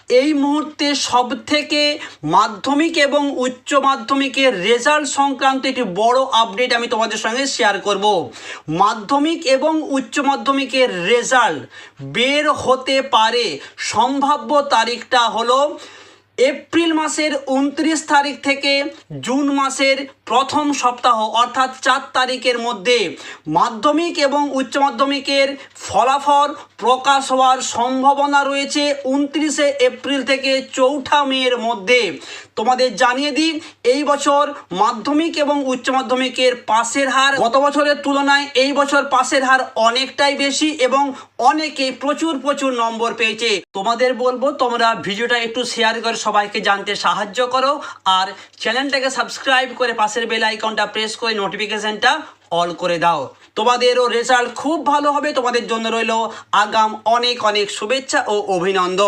এই মুহূর্তে সবথেকে মাধ্যমিক এবং উচ্চ মাধ্যমিকের রেজাল্ট সংক্রান্ত একটি বড় আপডেট আমি তোমাদের সঙ্গে শেয়ার করব। মাধ্যমিক এবং উচ্চ মাধ্যমিকের রেজাল্ট বের হতে পারে, সম্ভাব্য তারিখটা হলো এপ্রিল মাসের 29 তারিখ থেকে জুন মাসের প্রথম সপ্তাহ অর্থাৎ 4 তারিখের মধ্যে মাধ্যমিক এবং উচ্চ মাধ্যমিকের ফলাফল প্রকাশ হওয়ার সম্ভাবনা রয়েছে 29শে এপ্রিল থেকে 4ঠা মের মধ্যে। তোমাদের জানিয়ে দিই, এই বছর মাধ্যমিক এবং উচ্চ মাধ্যমিকের পাসের হার গত বছরের তুলনায় এই বছর পাসের হার অনেকটাই বেশি এবং অনেকেই প্রচুর নম্বর পেয়েছে। তোমাদের বলবো তোমরা ভিডিওটা একটু শেয়ার করে সবাইকে জানতে সাহায্য করো, আর চ্যানেলটাকে সাবস্ক্রাইব করে পাশের বেল আইকনটা প্রেস করে নোটিফিকেশনটা অল করে দাও। তোমাদেরও রেজাল্ট খুব ভালো হবে, তোমাদের জন্য রইল আগাম অনেক শুভেচ্ছা ও অভিনন্দন।